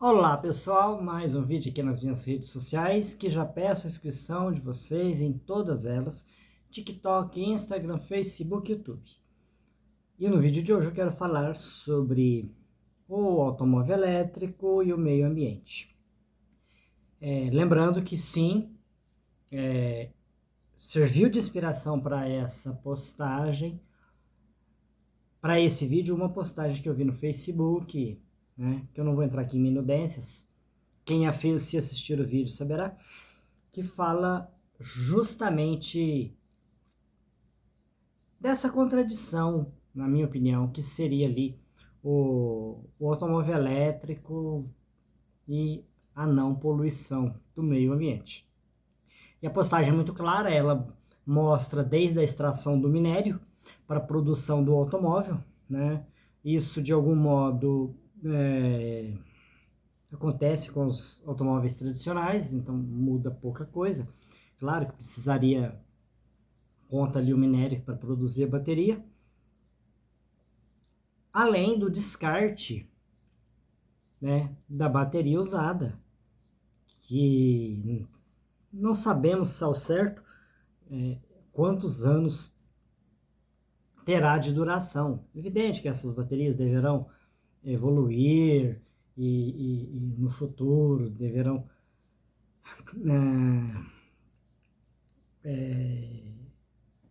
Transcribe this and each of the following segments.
Olá pessoal, mais um vídeo aqui nas minhas redes sociais, que já peço a inscrição de vocês em todas elas, TikTok, Instagram, Facebook e YouTube. E no vídeo de hoje eu quero falar sobre o automóvel elétrico e o meio ambiente. Lembrando que sim, serviu de inspiração para essa postagem, para esse vídeo, uma postagem que eu vi no Facebook, né, que eu não vou entrar aqui em minudências. Quem a fez, se assistir o vídeo, saberá, que fala justamente dessa contradição, na minha opinião, que seria ali o automóvel elétrico e a não poluição do meio ambiente. E a postagem é muito clara, ela mostra desde a extração do minério para a produção do automóvel, né? Isso, de algum modo, acontece com os automóveis tradicionais, então muda pouca coisa. Claro que precisaria, conta ali o minério para produzir a bateria. Além do descarte, né, da bateria usada, que não sabemos ao certo quantos anos terá de duração. Evidente que essas baterias deverão evoluir e no futuro deverão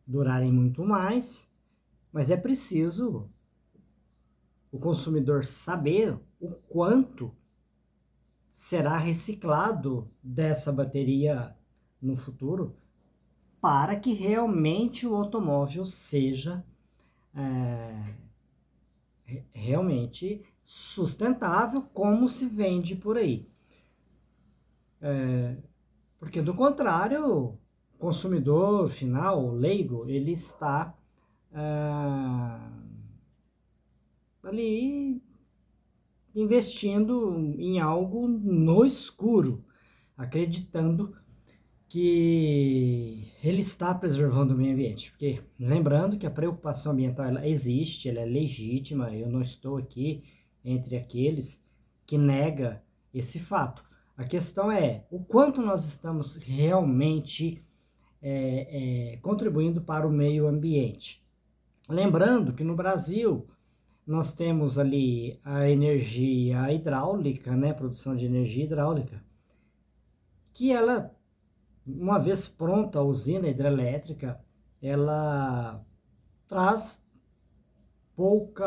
durarem muito mais, mas é preciso o consumidor saber o quanto será reciclado dessa bateria no futuro para que realmente o automóvel seja realmente sustentável, como se vende por aí. Porque do contrário, o consumidor final, o leigo, ele está ali investindo em algo no escuro, acreditando que ele está preservando o meio ambiente. Porque lembrando que a preocupação ambiental ela existe, ela é legítima, eu não estou aqui entre aqueles que nega esse fato. A questão é o quanto nós estamos realmente contribuindo para o meio ambiente. Lembrando que no Brasil nós temos ali a energia hidráulica, né, produção de energia hidráulica, que ela, uma vez pronta a usina hidrelétrica, ela traz pouco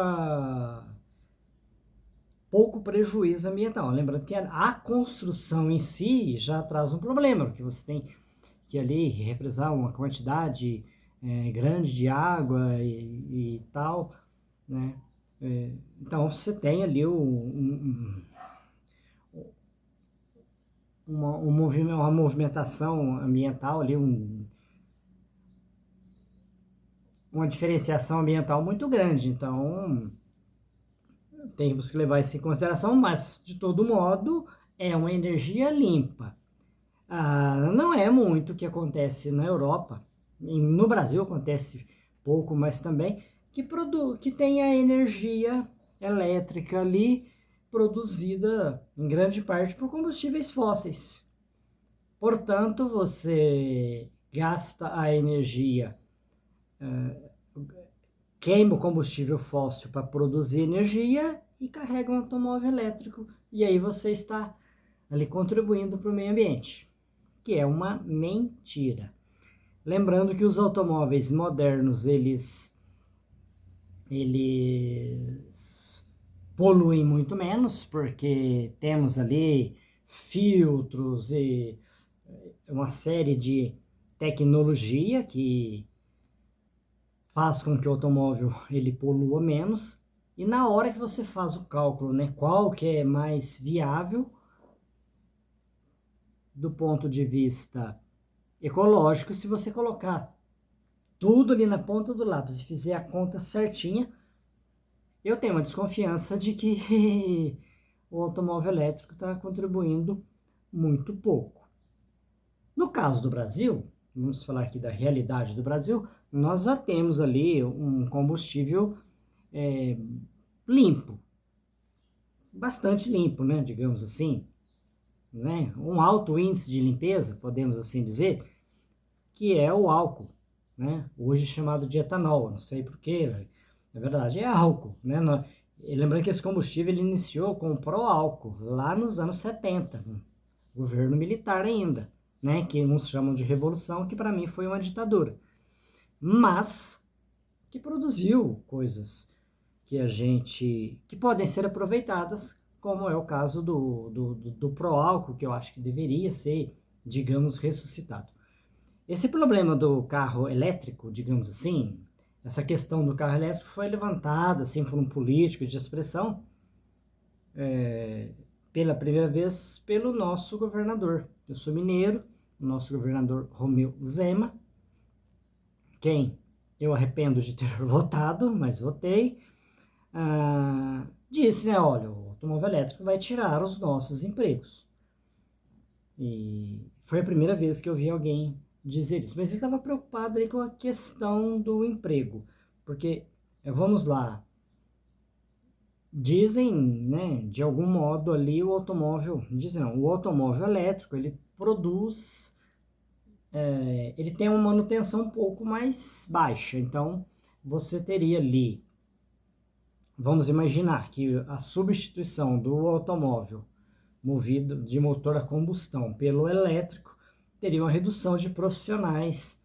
prejuízo ambiental. Lembrando que a construção em si já traz um problema, porque você tem que ali represar uma quantidade grande de água e tal, né? Então você tem ali uma movimentação ambiental ali, uma diferenciação ambiental muito grande. Então temos que levar isso em consideração, mas de todo modo é uma energia limpa. Não é muito o que acontece na Europa, no Brasil acontece pouco, mas também que tem a energia elétrica ali produzida em grande parte por combustíveis fósseis. Portanto, você gasta a energia, queima o combustível fóssil para produzir energia e carrega um automóvel elétrico. E aí você está ali contribuindo para o meio ambiente, que é uma mentira. Lembrando que os automóveis modernos, eles poluem muito menos, porque temos ali filtros e uma série de tecnologia que faz com que o automóvel ele polua menos. E na hora que você faz o cálculo, né, qual que é mais viável do ponto de vista ecológico, se você colocar tudo ali na ponta do lápis e fizer a conta certinha, eu tenho uma desconfiança de que o automóvel elétrico está contribuindo muito pouco. No caso do Brasil, vamos falar aqui da realidade do Brasil, nós já temos ali um combustível limpo. bastante limpo, né, digamos assim, né? Um alto índice de limpeza, podemos assim dizer, que é o álcool, né? Hoje chamado de etanol, não sei porquê, na verdade é álcool, né? Lembrando que esse combustível ele iniciou com o pró-álcool lá nos anos 70, governo militar ainda, né? Que uns chamam de revolução, que para mim foi uma ditadura, mas que produziu coisas que podem ser aproveitadas, como é o caso do pró-álcool, que eu acho que deveria ser, digamos, ressuscitado. Esse problema do carro elétrico, digamos assim, essa questão do carro elétrico foi levantada assim por um político de expressão pela primeira vez pelo nosso governador. Eu sou mineiro, o nosso governador Romeu Zema, quem eu arrependo de ter votado, mas votei, disse, né, olha, o automóvel elétrico vai tirar os nossos empregos. E foi a primeira vez que eu vi alguém dizer isso. Mas ele estava preocupado aí com a questão do emprego. Porque, vamos lá, dizem, né, de algum modo ali o automóvel, dizem não, o automóvel elétrico, ele produz, ele tem uma manutenção um pouco mais baixa. Então, você teria ali, vamos imaginar que a substituição do automóvel movido de motor a combustão pelo elétrico, teria uma redução de profissionais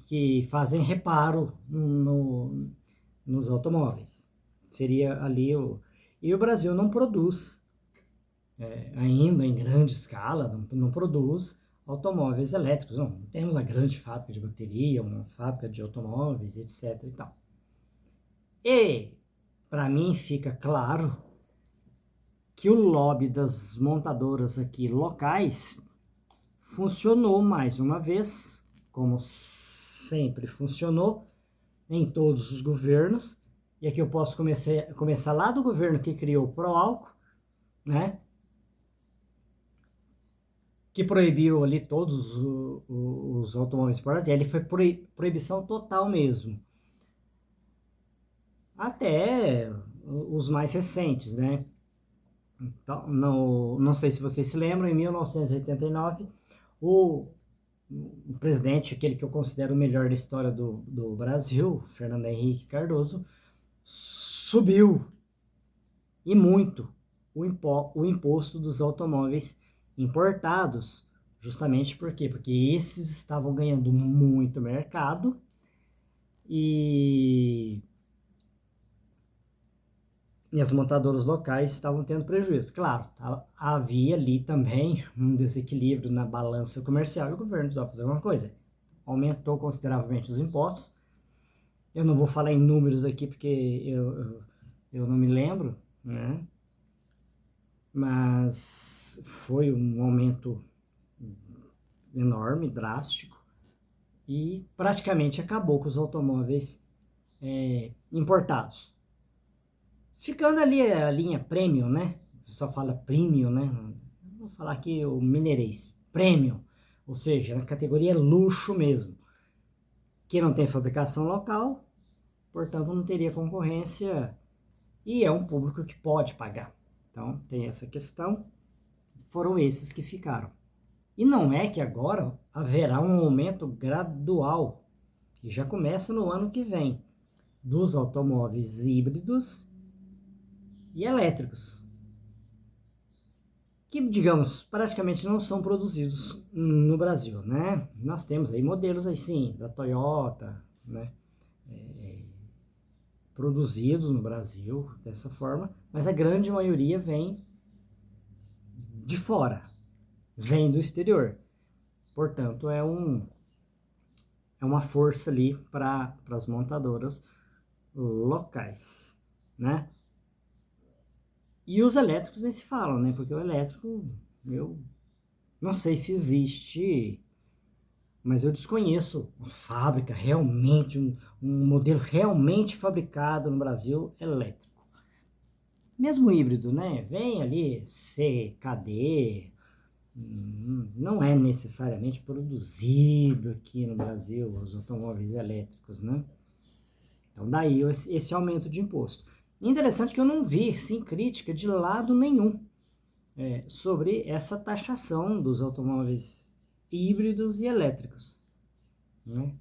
que fazem reparo nos automóveis. Seria ali o... E o Brasil não produz, ainda em grande escala, não produz automóveis elétricos. Não temos uma grande fábrica de bateria, uma fábrica de automóveis, etc. e tal. E, para mim, fica claro que o lobby das montadoras aqui locais funcionou mais uma vez, como sempre funcionou em todos os governos. E aqui eu posso começar lá do governo que criou o Proálcool, né? Que proibiu ali todos os automóveis importados. E ali foi proibição total mesmo. Até os mais recentes, né? Então, não sei se vocês se lembram, em 1989, o presidente, aquele que eu considero o melhor da história do Brasil, Fernando Henrique Cardoso, subiu, e muito, o imposto dos automóveis importados. Justamente por quê? Porque esses estavam ganhando muito mercado e as montadoras locais estavam tendo prejuízo. Claro, havia ali também um desequilíbrio na balança comercial e o governo precisava fazer alguma coisa. Aumentou consideravelmente os impostos. Eu não vou falar em números aqui porque eu não me lembro, né? Mas foi um aumento enorme, drástico, e praticamente acabou com os automóveis importados. Ficando ali a linha premium, né? O pessoal fala premium, né? Vou falar aqui o mineirês, premium, ou seja, na categoria luxo mesmo, que não tem fabricação local, portanto não teria concorrência e é um público que pode pagar. Então tem essa questão, foram esses que ficaram. E não é que agora haverá um aumento gradual, que já começa no ano que vem, dos automóveis híbridos e elétricos, que, digamos, praticamente não são produzidos no Brasil, né? Nós temos aí modelos aí sim, da Toyota, né? Produzidos no Brasil dessa forma, mas a grande maioria vem de fora, vem do exterior. Portanto, é uma força ali para as montadoras locais, né? E os elétricos nem se falam, né? Porque o elétrico, eu não sei se existe, mas eu desconheço uma fábrica realmente, um modelo realmente fabricado no Brasil elétrico. Mesmo híbrido, né? Vem ali CKD, não é necessariamente produzido aqui no Brasil os automóveis elétricos, né? Então daí esse aumento de imposto. Interessante que eu não vi, sim, crítica de lado nenhum sobre essa taxação dos automóveis híbridos e elétricos, né?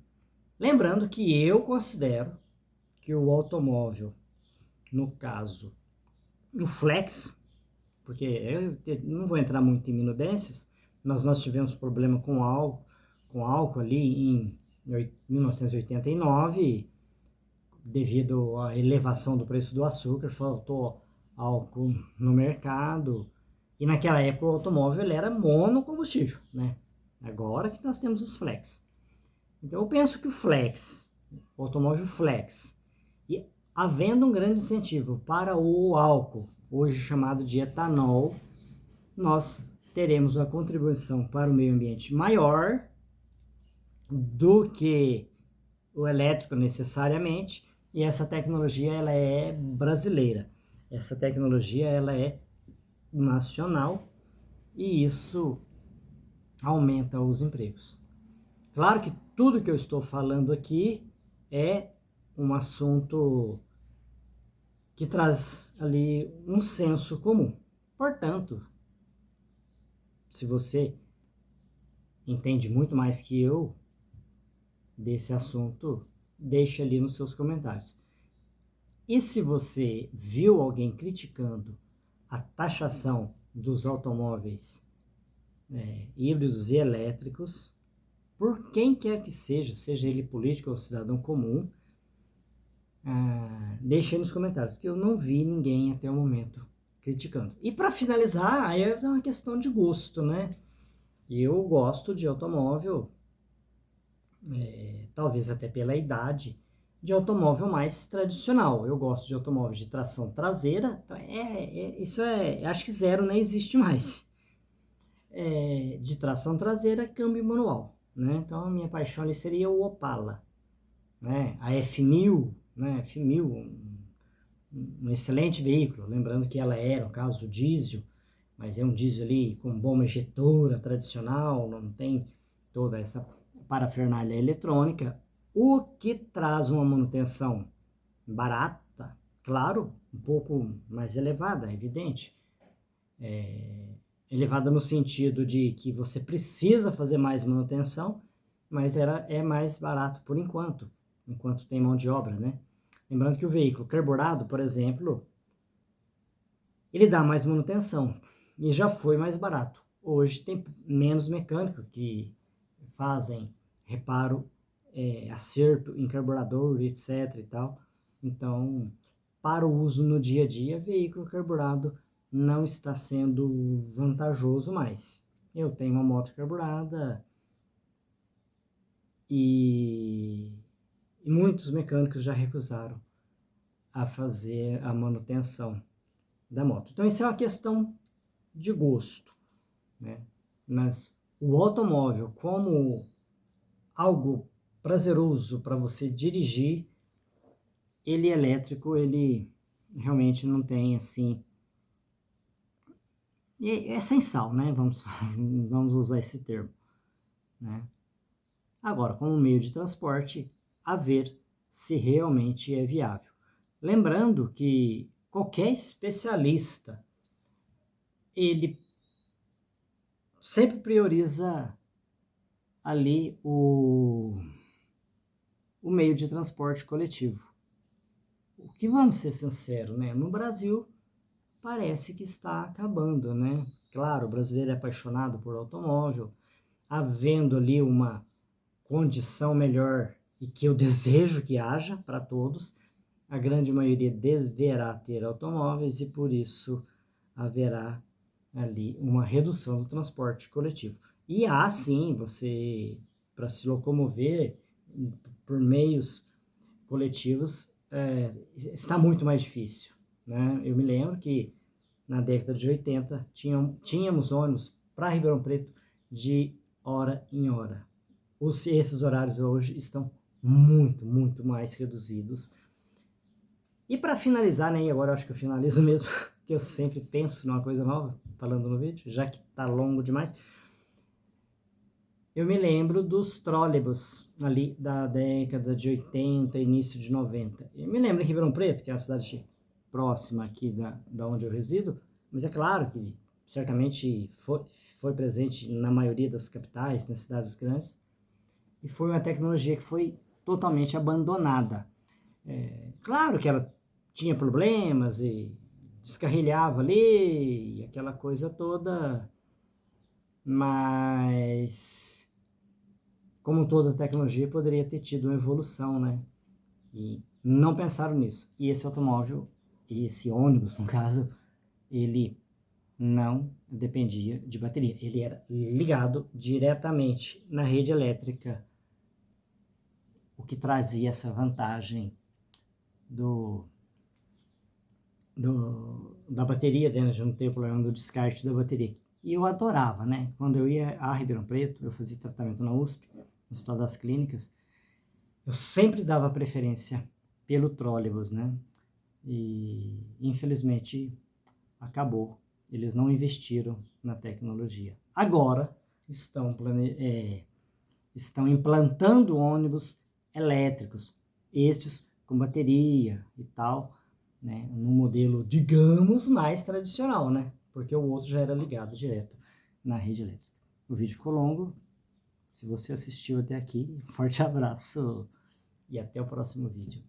Lembrando que eu considero que o automóvel, no caso, o flex, porque eu não vou entrar muito em minudências, mas nós tivemos problema com álcool ali em 1989, devido à elevação do preço do açúcar, faltou álcool no mercado, e naquela época o automóvel ele era monocombustível, né? Agora que nós temos os flex. Então eu penso que o automóvel flex, e havendo um grande incentivo para o álcool, hoje chamado de etanol, nós teremos uma contribuição para o meio ambiente maior do que o elétrico necessariamente, e essa tecnologia ela é brasileira. Essa tecnologia ela é nacional e isso aumenta os empregos. Claro que tudo que eu estou falando aqui é um assunto que traz ali um senso comum. Portanto, se você entende muito mais que eu desse assunto, deixe ali nos seus comentários. E se você viu alguém criticando a taxação dos automóveis híbridos e elétricos, por quem quer que seja ele político ou cidadão comum, deixe aí nos comentários, que eu não vi ninguém até o momento criticando. E para finalizar, aí é uma questão de gosto, né? Eu gosto de automóvel, talvez até pela idade, de automóvel mais tradicional. Eu gosto de automóvel de tração traseira, então isso acho que zero nem existe mais. De tração traseira, câmbio manual, né? Então a minha paixão ali seria o Opala, né? A F1000, né? F1000, um excelente veículo, lembrando que ela era, no caso, diesel, mas é um diesel ali com bomba injetora tradicional, não tem toda essa parafernália eletrônica, o que traz uma manutenção barata, claro, um pouco mais elevada, é evidente. Elevada no sentido de que você precisa fazer mais manutenção, mas é mais barato por enquanto tem mão de obra, né? Lembrando que o veículo carburado, por exemplo, ele dá mais manutenção e já foi mais barato. Hoje tem menos mecânico que fazem reparo, acerto em carburador, etc. e tal. Então, para o uso no dia a dia, veículo carburado não está sendo vantajoso mais. Eu tenho uma moto carburada e muitos mecânicos já recusaram a fazer a manutenção da moto. Então, isso é uma questão de gosto, né? Mas o automóvel, como algo prazeroso para você dirigir, ele elétrico, ele realmente não tem assim. É sem sal, né? Vamos usar esse termo, né? Agora, como meio de transporte, a ver se realmente é viável. Lembrando que qualquer especialista, ele sempre prioriza ali o meio de transporte coletivo. O que, vamos ser sinceros, né? No Brasil parece que está acabando, né? Claro, o brasileiro é apaixonado por automóvel, havendo ali uma condição melhor e que eu desejo que haja para todos, a grande maioria deverá ter automóveis e por isso haverá ali uma redução do transporte coletivo. E há sim, você, para se locomover por meios coletivos, está muito mais difícil, né? Eu me lembro que na década de 80 tínhamos ônibus para Ribeirão Preto de hora em hora. Esses horários hoje estão muito, muito mais reduzidos. E para finalizar, né, e agora eu acho que eu finalizo mesmo, que eu sempre penso numa coisa nova, falando no vídeo, já que está longo demais. Eu me lembro dos trólebus ali da década de 80, início de 90. Eu me lembro em Ribeirão Preto, que é a cidade próxima aqui da onde eu resido, mas é claro que certamente foi presente na maioria das capitais, nas cidades grandes, e foi uma tecnologia que foi totalmente abandonada. Claro que ela tinha problemas e descarrilhava ali, e aquela coisa toda, mas como toda tecnologia poderia ter tido uma evolução, né? E não pensaram nisso. E esse automóvel, esse ônibus, no caso, ele não dependia de bateria. Ele era ligado diretamente na rede elétrica, o que trazia essa vantagem da bateria dentro, de não ter o problema do descarte da bateria. E eu adorava, né? Quando eu ia a Ribeirão Preto, eu fazia tratamento na USP, no Hospital das Clínicas, eu sempre dava preferência pelo trólebus, né? E infelizmente acabou. Eles não investiram na tecnologia. Agora estão implantando ônibus elétricos, estes com bateria e tal, né? No modelo, digamos, mais tradicional, né? Porque o outro já era ligado direto na rede elétrica. O vídeo ficou longo. Se você assistiu até aqui, forte abraço e até o próximo vídeo.